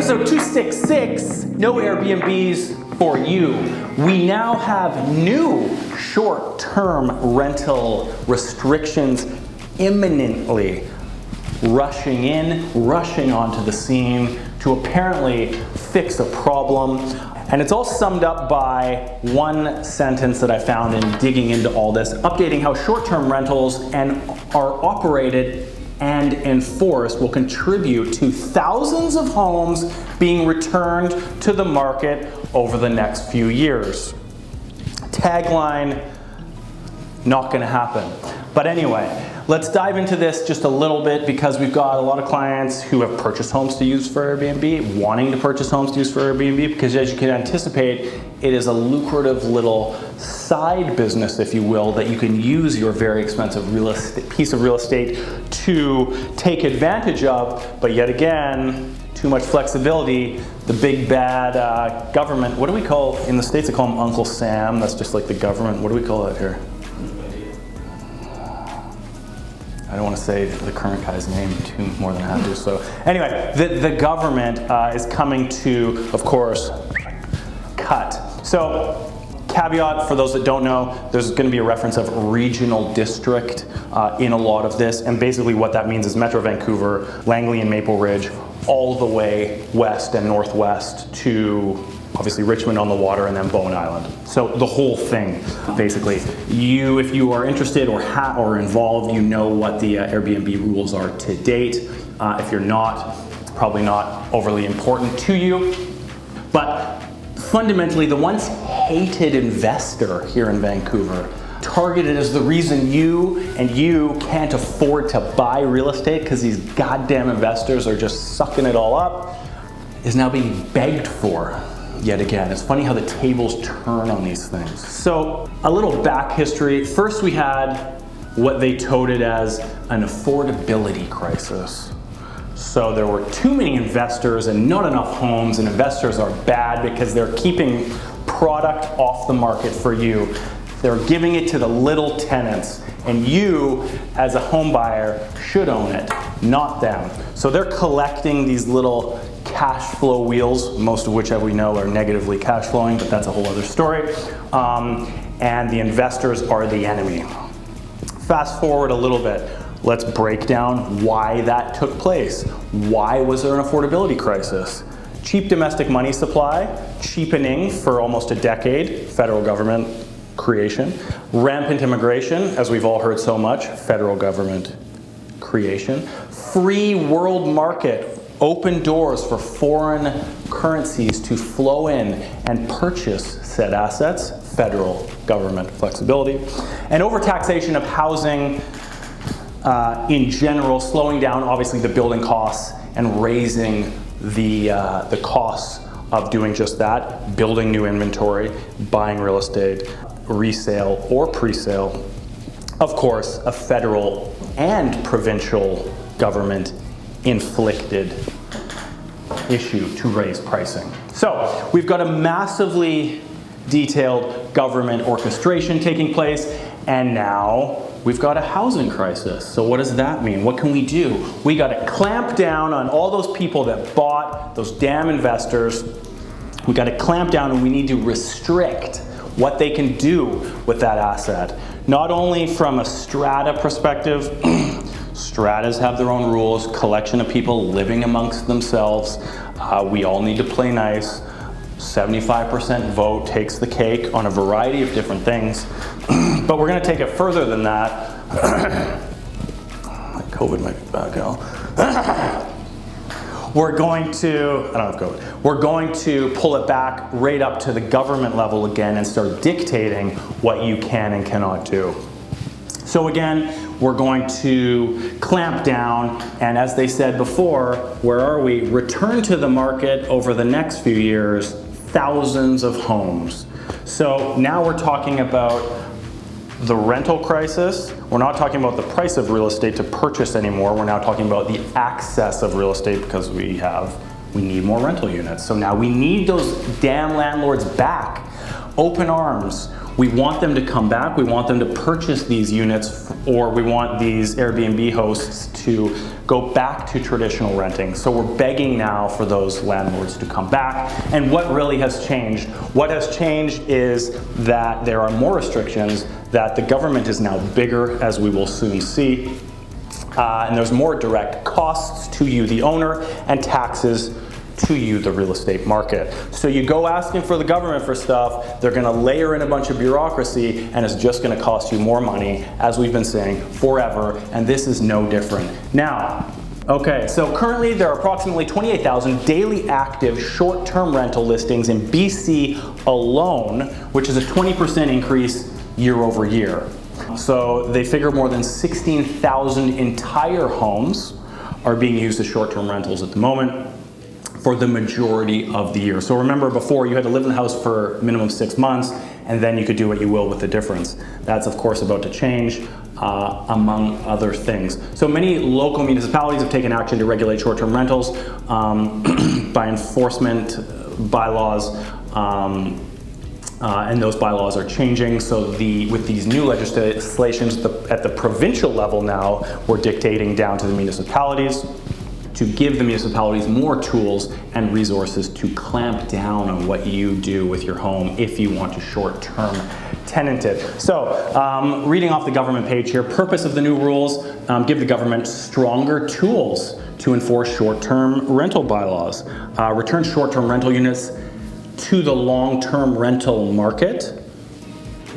Episode 266, no Airbnbs for you. We now have new short-term rental restrictions imminently rushing onto the scene to apparently fix a problem. And it's all summed up by one sentence that I found in digging into all this, updating how short-term rentals are operated and enforced will contribute to thousands of homes being returned to the market over the next few years. Tagline, not gonna happen. But anyway, let's dive into this just a little bit because we've got a lot of clients who have purchased homes to use for Airbnb, wanting to purchase homes to use for Airbnb, because as you can anticipate, it is a lucrative little side business, if you will, that you can use your very expensive piece of real estate to take advantage of. But yet again, too much flexibility, the big bad government, what do we call, in the States they call him Uncle Sam, that's just like the government, what do we call that here? I don't want to say the current guy's name more than I have to. So anyway, the government is coming to, of course, cut. So caveat for those that don't know, there's going to be a reference of regional district in a lot of this. And basically what that means is Metro Vancouver, Langley and Maple Ridge, all the way west and northwest to obviously Richmond on the Water and then Bowen Island. So the whole thing, basically. If you are interested or involved, you know what the Airbnb rules are to date. If you're not, it's probably not overly important to you. But fundamentally, the once hated investor here in Vancouver, targeted as the reason you can't afford to buy real estate because these goddamn investors are just sucking it all up, is now being begged for. Yet again, it's funny how the tables turn on these things. So a little back history. First we had what they touted as an affordability crisis. So there were too many investors and not enough homes, and investors are bad because they're keeping product off the market for you. They're giving it to the little tenants, and you as a home buyer should own it, not them. So they're collecting these little cash flow wheels, most of which, as we know, are negatively cash flowing, but that's a whole other story. And the investors are the enemy. Fast forward a little bit. Let's break down why that took place. Why was there an affordability crisis? Cheap domestic money supply, cheapening for almost a decade, federal government creation. Rampant immigration, as we've all heard so much, federal government creation. Free world market, open doors for foreign currencies to flow in and purchase said assets, federal government flexibility, and overtaxation of housing in general, slowing down obviously the building costs and raising the costs of doing just that, building new inventory, buying real estate, resale or pre-sale. Of course, a federal and provincial government inflicted issue to raise pricing. So we've got a massively detailed government orchestration taking place, and now we've got a housing crisis. So what does that mean? What can we do? We got to clamp down on all those people that bought, those damn investors. We got to clamp down, and we need to restrict what they can do with that asset. Not only from a strata perspective, stratas have their own rules, collection of people living amongst themselves. We all need to play nice. 75% vote takes the cake on a variety of different things. But we're gonna take it further than that. COVID might be back now. We're going to pull it back right up to the government level again and start dictating what you can and cannot do. So again, we're going to clamp down, and as they said before, where are we? Return to the market over the next few years, thousands of homes. So now we're talking about the rental crisis. We're not talking about the price of real estate to purchase anymore. We're now talking about the access of real estate because we need more rental units. So now we need those damn landlords back. open arms. We want them to come back, we want them to purchase these units, or we want these Airbnb hosts to go back to traditional renting. So we're begging now for those landlords to come back. And what really has changed? What has changed is that there are more restrictions, that the government is now bigger, as we will soon see, and there's more direct costs to you, the owner, and taxes to you, the real estate market. So you go asking for the government for stuff, they're gonna layer in a bunch of bureaucracy, and it's just gonna cost you more money, as we've been saying forever, and this is no different. Now, okay, so currently there are approximately 28,000 daily active short-term rental listings in BC alone, which is a 20% increase year over year. So they figure more than 16,000 entire homes are being used as short-term rentals at the moment, for the majority of the year. So remember, before you had to live in the house for minimum 6 months, and then you could do what you will with the difference. That's of course about to change, among other things. So many local municipalities have taken action to regulate short-term rentals by enforcement bylaws, and those bylaws are changing. So with these new legislations at the provincial level now, we're dictating down to the municipalities, to give the municipalities more tools and resources to clamp down on what you do with your home if you want to short-term tenant it. So, reading off the government page here, purpose of the new rules, give the government stronger tools to enforce short-term rental bylaws, return short-term rental units to the long-term rental market,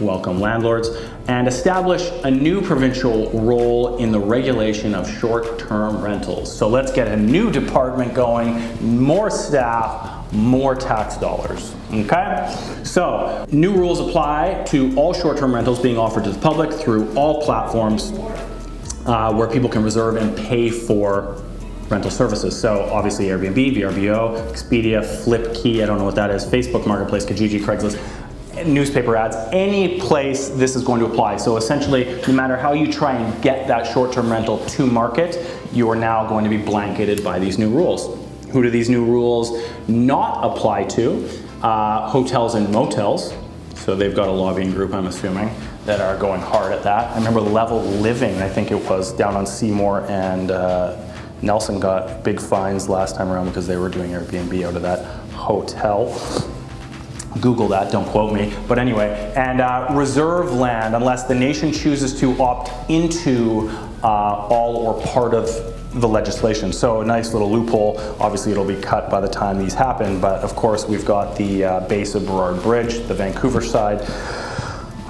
welcome landlords, and establish a new provincial role in the regulation of short-term rentals. So let's get a new department going, more staff, more tax dollars, okay? So, new rules apply to all short-term rentals being offered to the public through all platforms where people can reserve and pay for rental services. So obviously Airbnb, VRBO, Expedia, Flipkey, I don't know what that is, Facebook Marketplace, Kijiji, Craigslist, newspaper ads, any place this is going to apply. So essentially, no matter how you try and get that short-term rental to market, you are now going to be blanketed by these new rules. Who do these new rules not apply to? Hotels and motels. So they've got a lobbying group, I'm assuming, that are going hard at that. I remember Level Living, I think it was, down on Seymour and Nelson got big fines last time around because they were doing Airbnb out of that hotel. Google that, don't quote me. But anyway, and reserve land, unless the nation chooses to opt into all or part of the legislation. So a nice little loophole. Obviously it'll be cut by the time these happen, but of course we've got the base of Burrard Bridge, the Vancouver side.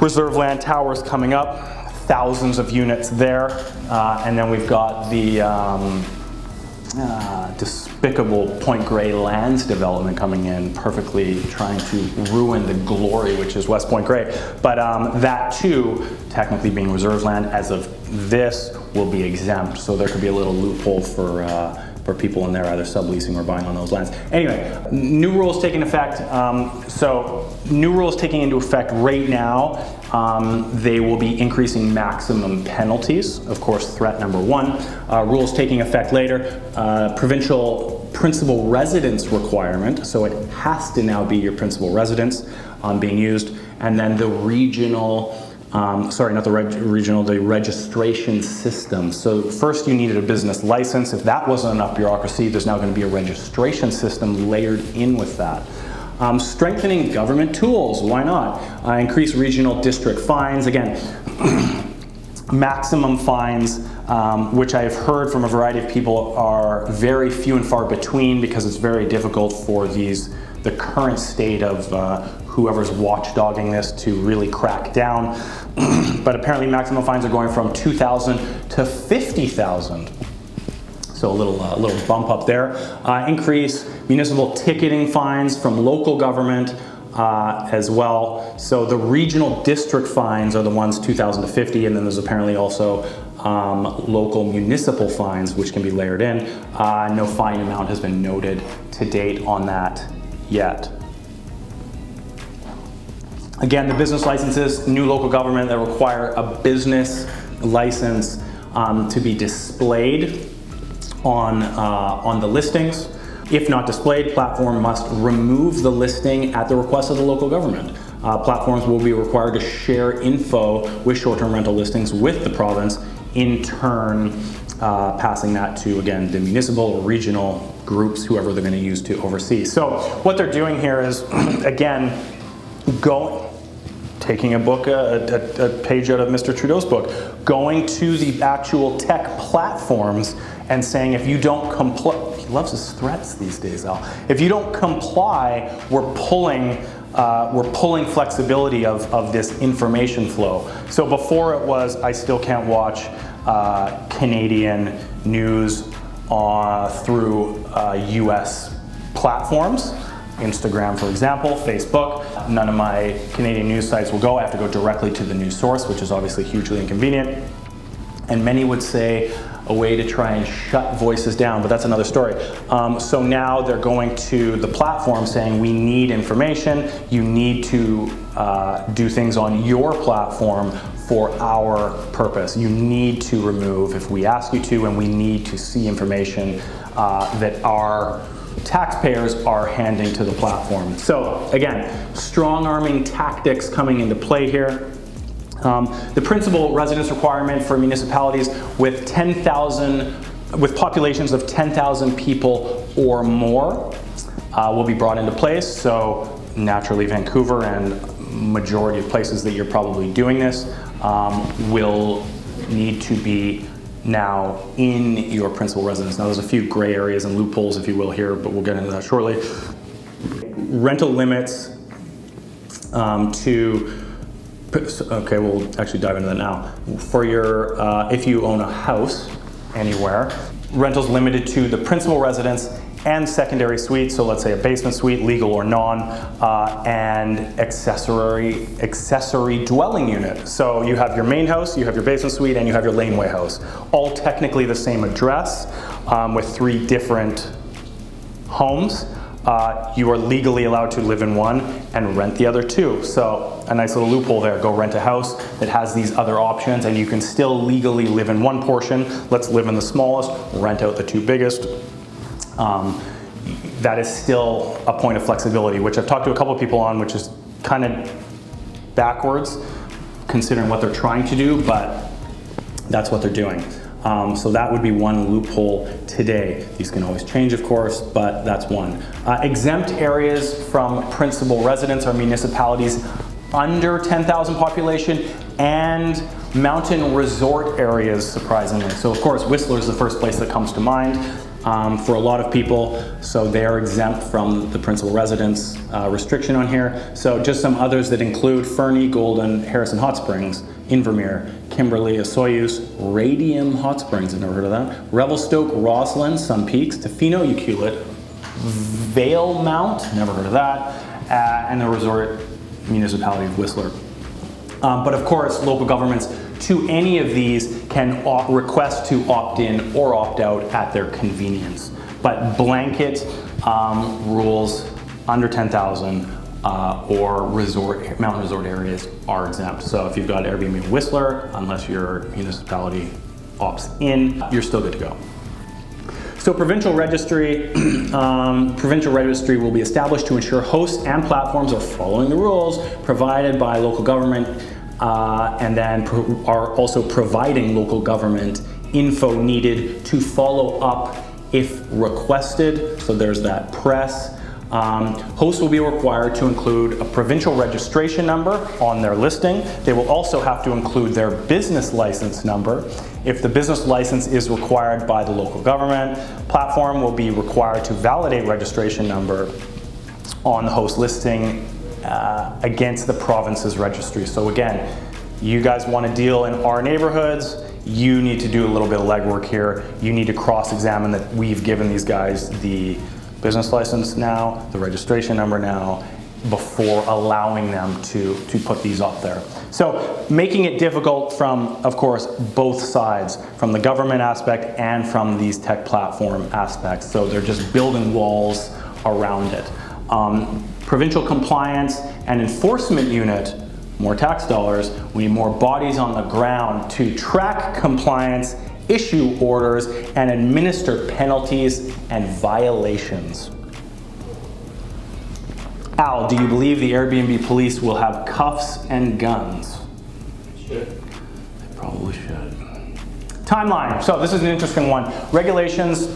Reserve land towers coming up, thousands of units there. And then we've got the despicable Point Grey lands development coming in, perfectly trying to ruin the glory which is West Point Grey. But that too, technically being reserve land as of this, will be exempt. So there could be a little loophole for people in there either subleasing or buying on those lands. Anyway, new rules taking effect. So new rules taking into effect right now. They will be increasing maximum penalties. Of course, threat number one. Rules taking effect later. Provincial principal residence requirement. So it has to now be your principal residence being used. And then the regional, the registration system. So first you needed a business license. If that wasn't enough bureaucracy, there's now going to be a registration system layered in with that. Strengthening government tools, why not? Increase regional district fines. Again, maximum fines, which I've heard from a variety of people are very few and far between because it's very difficult for the current state of whoever's watchdogging this to really crack down. But apparently maximum fines are going from $2,000 to $50,000. So a little bump up there. Increase municipal ticketing fines from local government as well. So the regional district fines are the ones $2,000 to $50,000, and then there's apparently also local municipal fines which can be layered in. No fine amount has been noted to date on that yet. Again, the business licenses, new local government that require a business license to be displayed on the listings. If not displayed, platform must remove the listing at the request of the local government. Platforms will be required to share info with short-term rental listings with the province, in turn passing that to, again, the municipal or regional groups, whoever they're going to use to oversee. So what they're doing here is, again, taking a page out of Mr. Trudeau's book, going to the actual tech platforms and saying, if you don't comply, he loves his threats these days, Al. If you don't comply, we're pulling flexibility of this information flow. So before it was, I still can't watch Canadian news through US platforms. Instagram, for example, Facebook. None of my Canadian news sites will go. I have to go directly to the news source, which is obviously hugely inconvenient. And many would say a way to try and shut voices down, but that's another story. So now they're going to the platform saying, we need information. You need to do things on your platform for our purpose. You need to remove if we ask you to, and we need to see information that our taxpayers are handing to the platform. So again, strong-arming tactics coming into play here. The principal residence requirement for municipalities with populations of 10,000 people or more will be brought into place. So naturally, Vancouver and majority of places that you're probably doing this will need to be now in your principal residence. Now there's a few gray areas and loopholes, if you will, here, but we'll get into that shortly. Rental limits okay, we'll actually dive into that now. For your, if you own a house anywhere, rentals limited to the principal residence and secondary suite, so let's say a basement suite, legal or non, and accessory dwelling unit. So you have your main house, you have your basement suite, and you have your laneway house. All technically the same address with 3 different homes. You are legally allowed to live in one and rent the other 2. So a nice little loophole there. Go rent a house that has these other options, and you can still legally live in one portion. Let's live in the smallest, rent out the 2 biggest. That is still a point of flexibility, which I've talked to a couple of people on, which is kind of backwards considering what they're trying to do, but that's what they're doing. So that would be one loophole today. These can always change, of course, but that's one. Exempt areas from principal residence are municipalities under 10,000 population and mountain resort areas, surprisingly. So of course, Whistler is the first place that comes to mind for a lot of people. So they're exempt from the principal residence restriction on here. So just some others that include Fernie, Golden, Harrison Hot Springs, Invermere, Kimberley, Osoyoos, Radium Hot Springs, I've never heard of that, Revelstoke, Roslyn, Sun Peaks, Tofino, Ucluelet, Vale Mount, never heard of that, and the resort municipality of Whistler. But of course, local governments to any of these can request to opt in or opt out at their convenience. But blanket rules under 10,000 or mountain resort areas are exempt. So if you've got Air Bnb Whistler, unless your municipality opts in, you're still good to go. So provincial registry will be established to ensure hosts and platforms are following the rules provided by local government, and then are also providing local government info needed to follow up if requested. So there's that press. Hosts will be required to include a provincial registration number on their listing. They will also have to include their business license number. If the business license is required by the local government, platform will be required to validate registration number on the host listing against the province's registry. So again, you guys want to deal in our neighborhoods, you need to do a little bit of legwork here. You need to cross-examine that we've given these guys the business license now, the registration number now, before allowing them to put these up there. So making it difficult from, of course, both sides, from the government aspect and from these tech platform aspects. So they're just building walls around it. Provincial compliance and enforcement unit, more tax dollars, we need more bodies on the ground to track compliance, issue orders, and administer penalties and violations. Al, do you believe the Airbnb police will have cuffs and guns? Should. They probably should. Timeline. So this is an interesting one. Regulations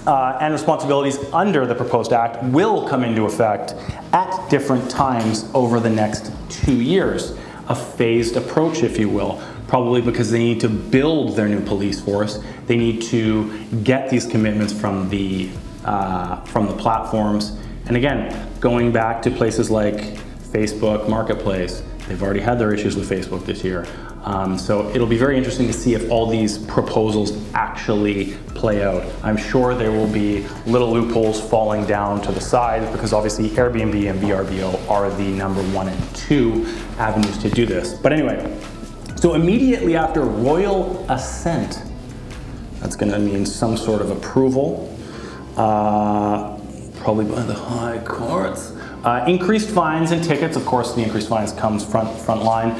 and responsibilities under the proposed act will come into effect at different times over the next 2 years. A phased approach, if you will. Probably because they need to build their new police force. They need to get these commitments from the platforms. And again, going back to places like Facebook Marketplace, they've already had their issues with Facebook this year. So it'll be very interesting to see if all these proposals actually play out. I'm sure there will be little loopholes falling down to the side because obviously Airbnb and VRBO are the number 1 and 2 avenues to do this. But anyway, so immediately after royal assent, that's going to mean some sort of approval, probably by the high courts. Increased fines and tickets, of course the increased fines comes front line,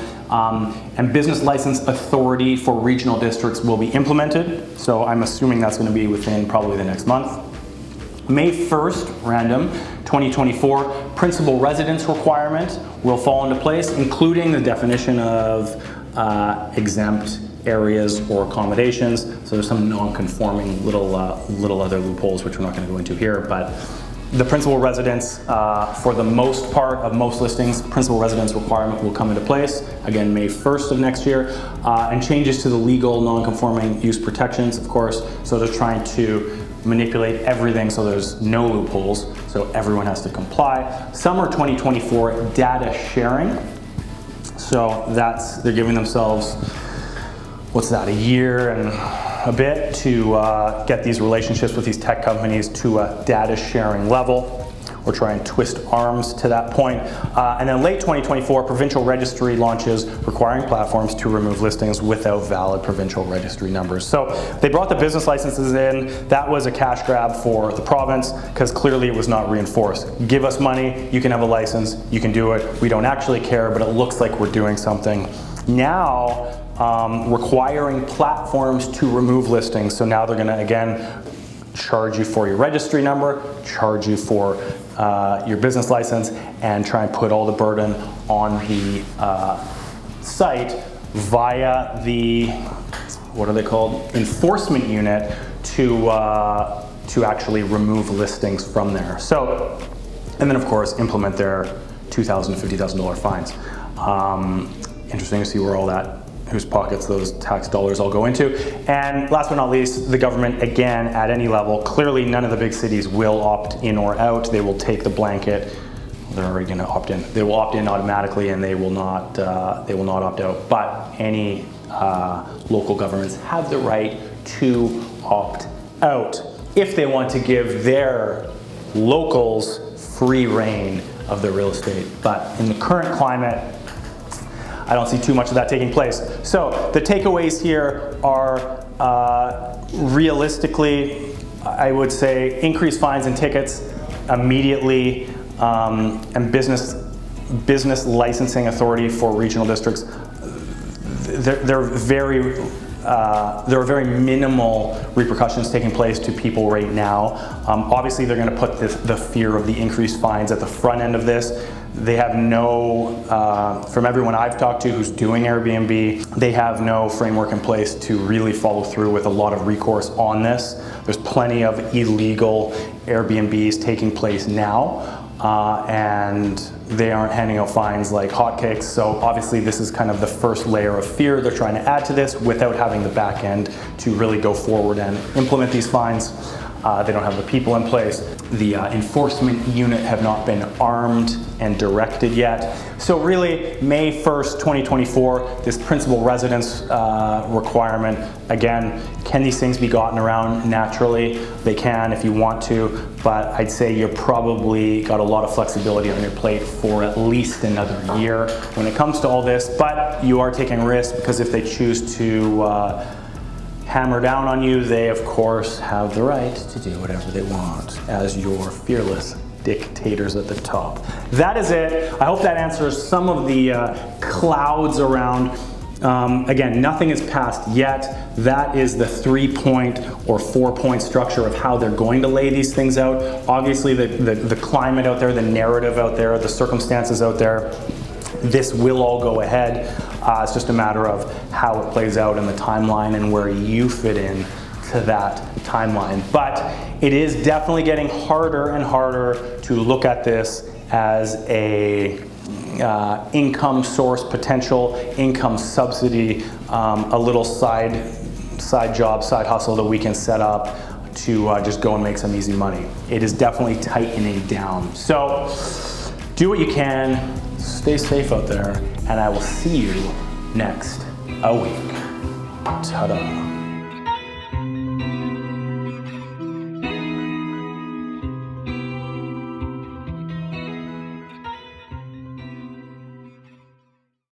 and business license authority for regional districts will be implemented, so I'm assuming that's going to be within probably the next month. May 1st, random, 2024, principal residence requirement will fall into place, including the definition of exempt areas or accommodations. So there's some non-conforming little other loopholes which we're not going to go into here, but the principal residence, for the most part of most listings, principal residence requirement will come into place, again, May 1st of next year, and changes to the legal non-conforming use protections, of course, so they're trying to manipulate everything so there's no loopholes, so everyone has to comply. Summer 2024, data sharing. So they're giving themselves, what's that, a year and a bit to get these relationships with these tech companies to a data sharing level. We're trying to twist arms to that point. And then late 2024, Provincial Registry launches requiring platforms to remove listings without valid provincial registry numbers. So they brought the business licenses in. That was a cash grab for the province because clearly it was not reinforced. Give us money, you can have a license, you can do it. We don't actually care, but it looks like we're doing something. Now, requiring platforms to remove listings. So now they're going to, again, charge you for your registry number, charge you for your business license, and try and put all the burden on the site via the, what are they called, enforcement unit to actually remove listings from there. So, and then of course implement their $2,000 to $50,000 fines. Interesting to see where all that, whose pockets those tax dollars all go into. And last but not least, the government, again, at any level, clearly none of the big cities will opt in or out. They will take the blanket. They're already going to opt in. They will opt in automatically, and they will not opt out. But any local governments have the right to opt out if they want to give their locals free reign of their real estate. But in the current climate, I don't see too much of that taking place. So the takeaways here are realistically, I would say increased fines and tickets immediately, and business licensing authority for regional districts. There are very minimal repercussions taking place to people right now. Obviously, they're going to put the fear of the increased fines at the front end of this. They have no, from everyone I've talked to who's doing Airbnb, they have no framework in place to really follow through with a lot of recourse on this. There's plenty of illegal Airbnbs taking place now, and they aren't handing out fines like hotcakes. So obviously this is kind of the first layer of fear they're trying to add to this without having the back end to really go forward and implement these fines. They don't have the people in place. The enforcement unit have not been armed and directed yet. So really, May 1st, 2024, this principal residence requirement, again, can these things be gotten around naturally? They can if you want to, but I'd say you're probably got a lot of flexibility on your plate for at least another year when it comes to all this, but you are taking risks because if they choose to hammer down on you, they of course have the right to do whatever they want as your fearless dictators at the top. That is it. I hope that answers some of the clouds around Again, nothing is passed yet. That is the 3-point or 4-point structure of how they're going to lay these things out. Obviously, the climate out there, the narrative out there, the circumstances out there, this will all go ahead. It's just a matter of how it plays out in the timeline and where you fit in to that timeline. But it is definitely getting harder and harder to look at this as a income source, potential income subsidy, a little side job, side hustle that we can set up to just go and make some easy money. It is definitely tightening down. So do what you can, stay safe out there, and I will see you next week. Ta-da.